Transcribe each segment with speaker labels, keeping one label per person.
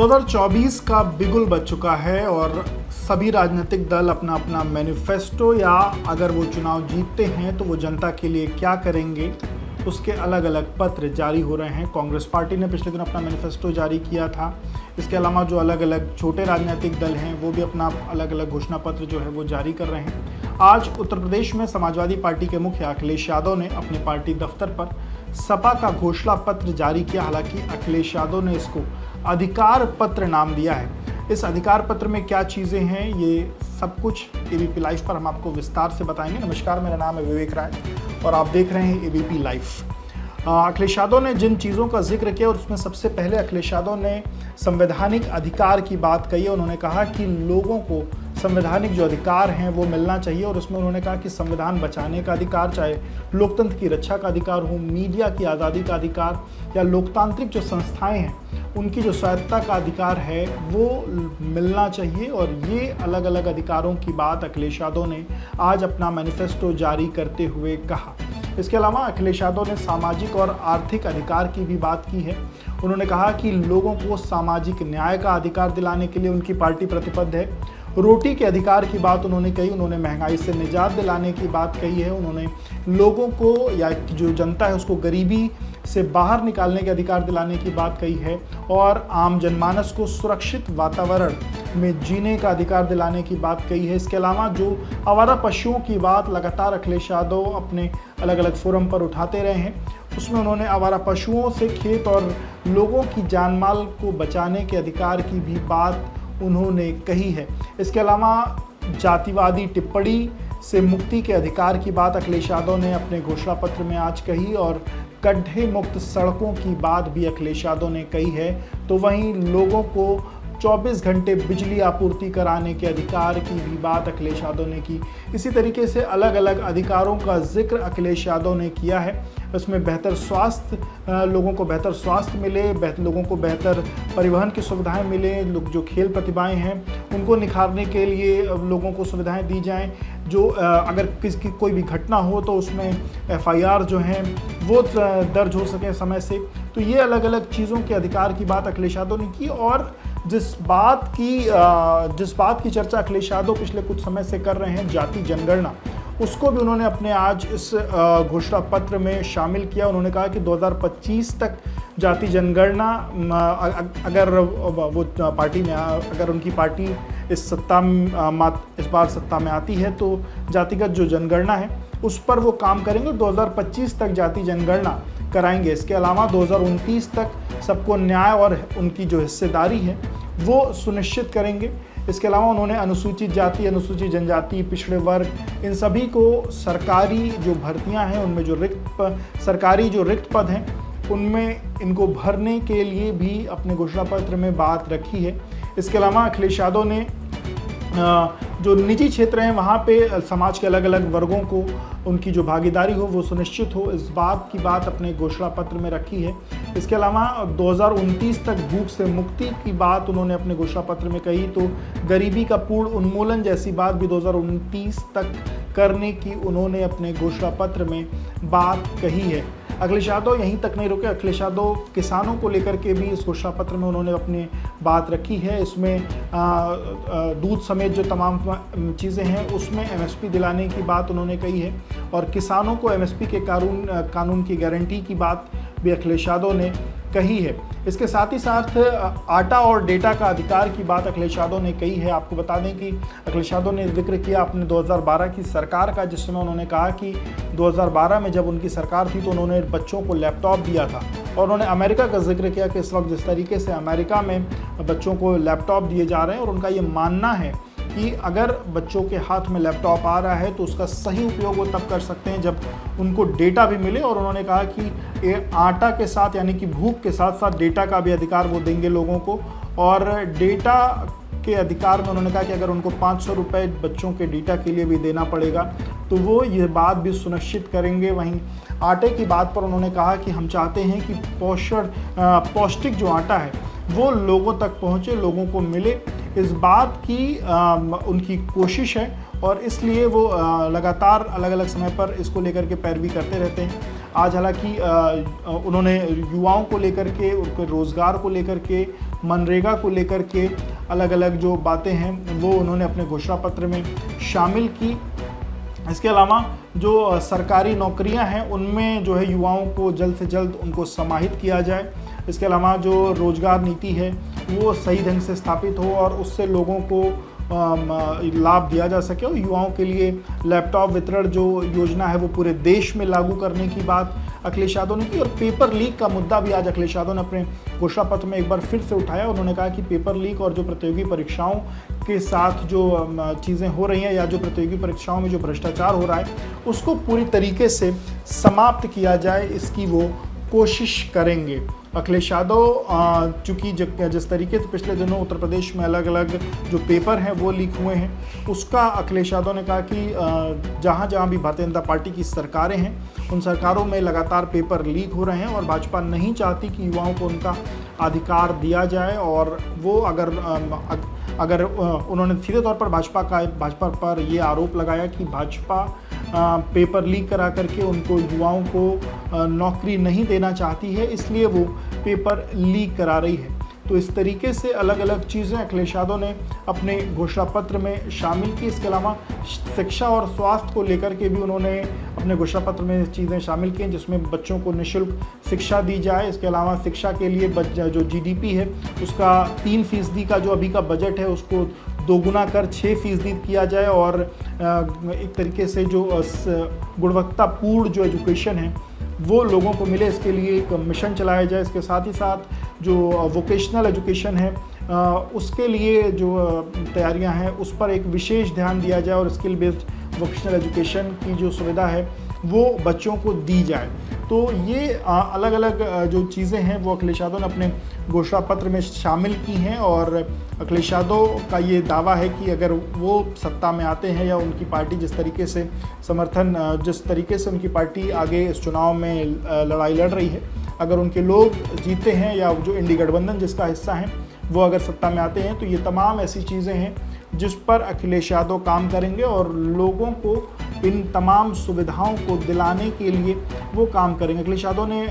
Speaker 1: 2024 का बिगुल बज चुका है और सभी राजनीतिक दल अपना अपना मैनिफेस्टो या अगर वो चुनाव जीतते हैं तो वो जनता के लिए क्या करेंगे उसके अलग अलग पत्र जारी हो रहे हैं। कांग्रेस पार्टी ने पिछले दिन अपना मैनिफेस्टो जारी किया था। इसके अलावा जो अलग अलग छोटे राजनीतिक दल हैं वो भी अपना अलग अलग घोषणा पत्र जो है वो जारी कर रहे हैं। आज उत्तर प्रदेश में समाजवादी पार्टी के मुखिया अखिलेश यादव ने अपने पार्टी दफ्तर पर सपा का घोषणा पत्र जारी किया। हालांकि अखिलेश यादव ने इसको अधिकार पत्र नाम दिया है। इस अधिकार पत्र में क्या चीज़ें हैं ये सब कुछ एबीपी लाइव पर हम आपको विस्तार से बताएंगे। नमस्कार, मेरा नाम है विवेक राय और आप देख रहे हैं एबीपी लाइव। अखिलेश यादव ने जिन चीज़ों का जिक्र किया और उसमें सबसे पहले अखिलेश यादव ने संवैधानिक अधिकार की बात कही है। उन्होंने कहा कि लोगों को संवैधानिक जो अधिकार हैं वो मिलना चाहिए और उसमें उन्होंने कहा कि संविधान बचाने का अधिकार, चाहे लोकतंत्र की रक्षा का अधिकार हो, मीडिया की आज़ादी का अधिकार या लोकतांत्रिक जो संस्थाएं हैं उनकी जो स्वायत्तता का अधिकार है वो मिलना चाहिए। और ये अलग अलग अधिकारों की बात अखिलेश यादव ने आज अपना मैनिफेस्टो जारी करते हुए कहा। इसके अलावा अखिलेश यादव ने सामाजिक और आर्थिक अधिकार की भी बात की है। उन्होंने कहा कि लोगों को सामाजिक न्याय का अधिकार दिलाने के लिए उनकी पार्टी प्रतिबद्ध है। रोटी के अधिकार की बात उन्होंने कही। उन्होंने महंगाई से निजात दिलाने की बात कही है। उन्होंने लोगों को या जो जनता है उसको गरीबी से बाहर निकालने के अधिकार दिलाने की बात कही है और आम जनमानस को सुरक्षित वातावरण में जीने का अधिकार दिलाने की बात कही है। इसके अलावा जो आवारा पशुओं की बात लगातार अखिलेश यादव अपने अलग अलग फोरम पर उठाते रहे हैं, उसमें उन्होंने आवारा पशुओं से खेत और लोगों की जानमाल को बचाने के अधिकार की भी बात उन्होंने कही है। इसके अलावा जातिवादी टिप्पणी से मुक्ति के अधिकार की बात अखिलेश यादव ने अपने घोषणा पत्र में आज कही और गड्ढे मुक्त सड़कों की बात भी अखिलेश यादव ने कही है। तो वहीं लोगों को 24 घंटे बिजली आपूर्ति कराने के अधिकार की भी बात अखिलेश यादव ने की। इसी तरीके से अलग अलग अधिकारों का जिक्र अखिलेश यादव ने किया है। उसमें बेहतर स्वास्थ्य, लोगों को बेहतर स्वास्थ्य मिले, लोगों को बेहतर परिवहन की सुविधाएं मिले, लोग जो खेल प्रतिभाएं हैं उनको निखारने के लिए लोगों को सुविधाएं दी जाएं। जो अगर किसी कोई भी घटना हो तो उसमें एफआईआर जो हैं वो दर्ज हो सके समय से। तो ये अलग अलग चीज़ों के अधिकार की बात अखिलेश यादव ने की। और जिस बात की चर्चा अखिलेश यादव पिछले कुछ समय से कर रहे हैं, जाति जनगणना, उसको भी उन्होंने अपने आज इस घोषणा पत्र में शामिल किया। उन्होंने कहा कि 2025 तक जाति जनगणना अगर वो पार्टी में अगर उनकी पार्टी इस बार सत्ता में आती है तो जातिगत जो जनगणना है उस पर वो काम करेंगे। 2025 तक जाति जनगणना कराएंगे। इसके अलावा 2029 तक सबको न्याय और उनकी जो हिस्सेदारी है वो सुनिश्चित करेंगे। इसके अलावा उन्होंने अनुसूचित जाति, अनुसूचित जनजाति, पिछड़े वर्ग, इन सभी को सरकारी जो भर्तियां हैं उनमें जो सरकारी जो रिक्त पद हैं उनमें इनको भरने के लिए भी अपने घोषणा पत्र में बात रखी है। इसके अलावा अखिलेश यादव ने जो निजी क्षेत्र हैं वहाँ पे समाज के अलग अलग वर्गों को उनकी जो भागीदारी हो वो सुनिश्चित हो, इस बात की बात अपने घोषणा पत्र में रखी है। इसके अलावा 2029 तक भूख से मुक्ति की बात उन्होंने अपने घोषणा पत्र में कही। तो गरीबी का पूर्ण उन्मूलन जैसी बात भी 2029 तक करने की उन्होंने अपने घोषणा पत्र में बात कही है। अखिलेश यादव यहीं तक नहीं रुके। अखिलेश यादव किसानों को लेकर के भी इस घोषणा पत्र में उन्होंने अपनी बात रखी है। इसमें दूध समेत जो तमाम चीज़ें हैं उसमें एमएसपी दिलाने की बात उन्होंने कही है और किसानों को एमएसपी के कानून की गारंटी की बात भी अखिलेश यादव ने कही है। इसके साथ ही साथ आटा और डेटा का अधिकार की बात अखिलेश यादव ने कही है। आपको बता दें कि अखिलेश यादव ने जिक्र किया अपने 2012 की सरकार का, जिसमें उन्होंने कहा कि 2012 में जब उनकी सरकार थी तो उन्होंने बच्चों को लैपटॉप दिया था और उन्होंने अमेरिका का जिक्र किया कि इस वक्त जिस तरीके से अमेरिका में बच्चों को लैपटॉप दिए जा रहे हैं और उनका ये मानना है कि अगर बच्चों के हाथ में लैपटॉप आ रहा है तो उसका सही उपयोग वो तब कर सकते हैं जब उनको डेटा भी मिले। और उन्होंने कहा कि ये आटा के साथ यानी कि भूख के साथ साथ डेटा का भी अधिकार वो देंगे लोगों को। और डेटा के अधिकार में उन्होंने कहा कि अगर उनको 500 रुपये बच्चों के डेटा के लिए भी देना पड़ेगा तो वो ये बात भी सुनिश्चित करेंगे। वहीं आटे की बात पर उन्होंने कहा कि हम चाहते हैं कि पौष्टिक जो आटा है वो लोगों तक पहुँचे, लोगों को मिले। इस बात की उनकी कोशिश है और इसलिए वो लगातार अलग अलग समय पर इसको लेकर के पैरवी करते रहते हैं। आज हालांकि उन्होंने युवाओं को लेकर के, उनके रोज़गार को लेकर के, मनरेगा को लेकर के अलग अलग जो बातें हैं वो उन्होंने अपने घोषणा पत्र में शामिल की। इसके अलावा जो सरकारी नौकरियां हैं उनमें जो है युवाओं को जल्द से जल्द उनको समाहित किया जाए। इसके अलावा जो रोज़गार नीति है वो सही ढंग से स्थापित हो और उससे लोगों को लाभ दिया जा सके और युवाओं के लिए लैपटॉप वितरण जो योजना है वो पूरे देश में लागू करने की बात अखिलेश यादव ने की। और पेपर लीक का मुद्दा भी आज अखिलेश यादव ने अपने घोषणा पत्र में एक बार फिर से उठाया। उन्होंने कहा कि पेपर लीक और जो प्रतियोगी परीक्षाओं के साथ जो चीज़ें हो रही हैं या जो प्रतियोगी परीक्षाओं में जो भ्रष्टाचार हो रहा है उसको पूरी तरीके से समाप्त किया जाए, इसकी वो कोशिश करेंगे। अखिलेश यादव चूँकि जिस तरीके से पिछले दिनों उत्तर प्रदेश में अलग अलग जो पेपर हैं वो लीक हुए हैं, उसका अखिलेश यादव ने कहा कि जहाँ जहाँ भी भारतीय जनता पार्टी की सरकारें हैं उन सरकारों में लगातार पेपर लीक हो रहे हैं और भाजपा नहीं चाहती कि युवाओं को उनका अधिकार दिया जाए। और वो अगर उन्होंने सीधे तौर पर भाजपा पर ये आरोप लगाया कि भाजपा पेपर लीक करा करके उनको युवाओं को नौकरी नहीं देना चाहती है, इसलिए वो पेपर लीक करा रही है। तो इस तरीके से अलग अलग चीज़ें अखिलेश यादव ने अपने घोषणा पत्र में शामिल की। इसके अलावा शिक्षा और स्वास्थ्य को लेकर के भी उन्होंने अपने घोषणा पत्र में चीज़ें शामिल की हैं, जिसमें बच्चों को निःशुल्क शिक्षा दी जाए। इसके अलावा शिक्षा के लिए जो जीडीपी है उसका 3% का जो अभी का बजट है उसको दोगुना कर 6% किया जाए और एक तरीके से जो गुणवत्तापूर्ण जो एजुकेशन है वो लोगों को मिले, इसके लिए एक मिशन चलाया जाए। इसके साथ ही साथ जो वोकेशनल एजुकेशन है उसके लिए जो तैयारियां हैं उस पर एक विशेष ध्यान दिया जाए और स्किल बेस्ड वोकेशनल एजुकेशन की जो सुविधा है वो बच्चों को दी जाए। तो ये अलग अलग जो चीज़ें हैं वो अखिलेश यादव ने अपने घोषणा पत्र में शामिल की हैं और अखिलेश यादव का ये दावा है कि अगर वो सत्ता में आते हैं या उनकी पार्टी जिस तरीके से उनकी पार्टी आगे इस चुनाव में लड़ाई लड़ रही है, अगर उनके लोग जीते हैं या जो इंडी गठबंधन जिसका हिस्सा है वो अगर सत्ता में आते हैं तो ये तमाम ऐसी चीज़ें हैं जिस पर अखिलेश यादव काम करेंगे और लोगों को इन तमाम सुविधाओं को दिलाने के लिए वो काम करेंगे। अखिलेश यादव ने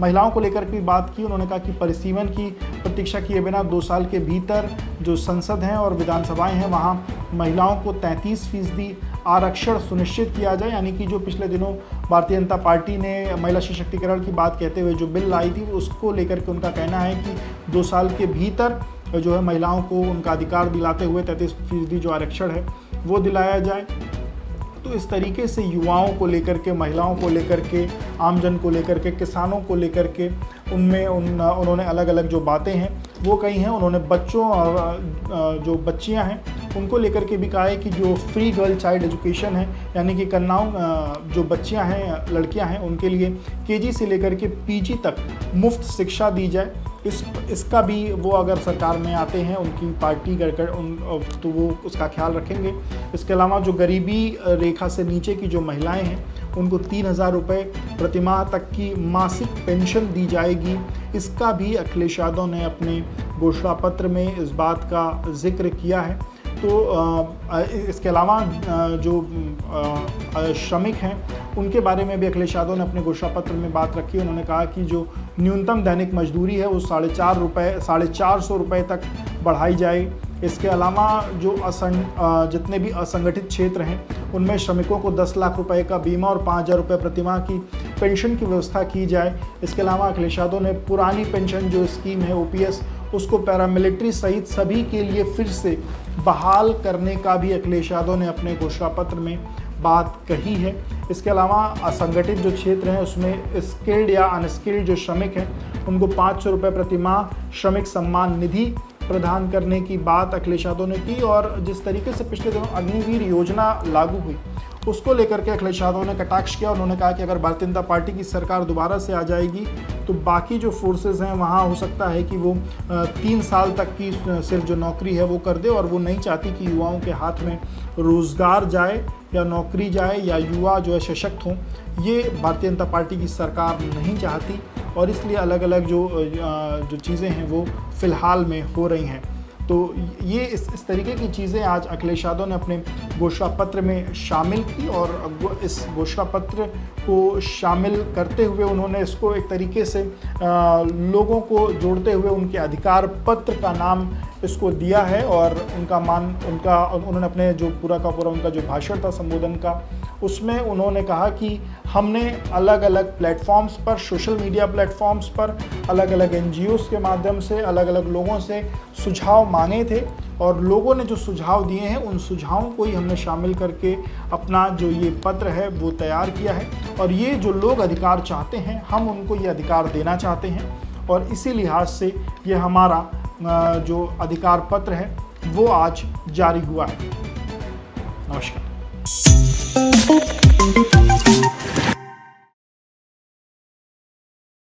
Speaker 1: महिलाओं को लेकर भी बात की। उन्होंने कहा कि परिसीमन की प्रतीक्षा किए बिना 2 साल के भीतर जो संसद हैं और विधानसभाएं हैं वहाँ महिलाओं को 33% आरक्षण सुनिश्चित किया जाए। यानी कि जो पिछले दिनों भारतीय जनता पार्टी ने महिला सशक्तिकरण की बात कहते हुए जो बिल लाई थी उसको लेकर के उनका कहना है कि 2 साल के भीतर जो है महिलाओं को उनका अधिकार दिलाते हुए 33% जो आरक्षण है वो दिलाया जाए। तो इस तरीके से युवाओं को लेकर के, महिलाओं को लेकर के, आमजन को लेकर के, किसानों को लेकर के उन्होंने अलग अलग जो बातें हैं वो कही हैं। उन्होंने बच्चों और जो बच्चियां हैं उनको लेकर के भी कहा है कि जो फ्री गर्ल चाइल्ड एजुकेशन है यानी कि कन्याओं जो बच्चियां हैं, लड़कियां हैं, उनके लिए केजी से लेकर के पीजी तक मुफ्त शिक्षा दी जाए। इसका भी वो अगर सरकार में आते हैं उनकी पार्टी तो वो उसका ख्याल रखेंगे। इसके अलावा जो गरीबी रेखा से नीचे की जो महिलाएं हैं उनको 3000 रुपये प्रतिमाह तक की मासिक पेंशन दी जाएगी। इसका भी अखिलेश यादव ने अपने घोषणा पत्र में इस बात का जिक्र किया है। तो इसके अलावा जो श्रमिक हैं उनके बारे में भी अखिलेश यादव ने अपने घोषणा पत्र में बात रखी। उन्होंने कहा कि जो न्यूनतम दैनिक मजदूरी है वो 450 रुपये तक बढ़ाई जाए। इसके अलावा जो जितने भी असंगठित क्षेत्र हैं उनमें श्रमिकों को 10 लाख रुपए का बीमा और 5000 रुपये प्रतिमाह की पेंशन की व्यवस्था की जाए। इसके अलावा अखिलेश यादव ने पुरानी पेंशन जो स्कीम है OPS उसको पैरामिलिट्री सहित सभी के लिए फिर से बहाल करने का भी अखिलेश यादव ने अपने घोषणा पत्र में बात कही है। इसके अलावा असंगठित जो क्षेत्र हैं उसमें स्किल्ड या अनस्किल्ड जो श्रमिक हैं उनको 500 रुपये प्रतिमाह श्रमिक सम्मान निधि प्रदान करने की बात अखिलेश यादव ने की। और जिस तरीके से पिछले दिनों अग्निवीर योजना लागू हुई उसको लेकर के अखिलेश यादव ने कटाक्ष किया। उन्होंने कहा कि अगर भारतीय जनता पार्टी की सरकार दोबारा से आ जाएगी तो बाकी जो फोर्सेस हैं वहाँ हो सकता है कि वो 3 साल तक की सिर्फ जो नौकरी है वो कर दे और वो नहीं चाहती कि युवाओं के हाथ में रोज़गार जाए या नौकरी जाए या युवा जो है सशक्त हों। ये भारतीय जनता पार्टी की सरकार नहीं चाहती और इसलिए अलग अलग जो चीज़ें हैं वो फ़िलहाल में हो रही हैं। तो ये इस तरीके की चीज़ें आज अखिलेश यादव ने अपने घोषणा पत्र में शामिल की और इस घोषणा पत्र को शामिल करते हुए उन्होंने इसको एक तरीके से लोगों को जोड़ते हुए उनके अधिकार पत्र का नाम इसको दिया है। और उन्होंने अपने जो पूरा का पूरा उनका जो भाषण था संबोधन का, उसमें उन्होंने कहा कि हमने अलग अलग प्लेटफॉर्म्स पर, सोशल मीडिया प्लेटफॉर्म्स पर, अलग अलग NGOs के माध्यम से अलग अलग लोगों से सुझाव मांगे थे और लोगों ने जो सुझाव दिए हैं उन सुझावों को ही हमने शामिल करके अपना जो ये पत्र है वो तैयार किया है। और ये जो लोग अधिकार चाहते हैं हम उनको ये अधिकार देना चाहते हैं और इसी लिहाज से ये हमारा जो अधिकार पत्र है वो आज जारी हुआ है। नमस्कार।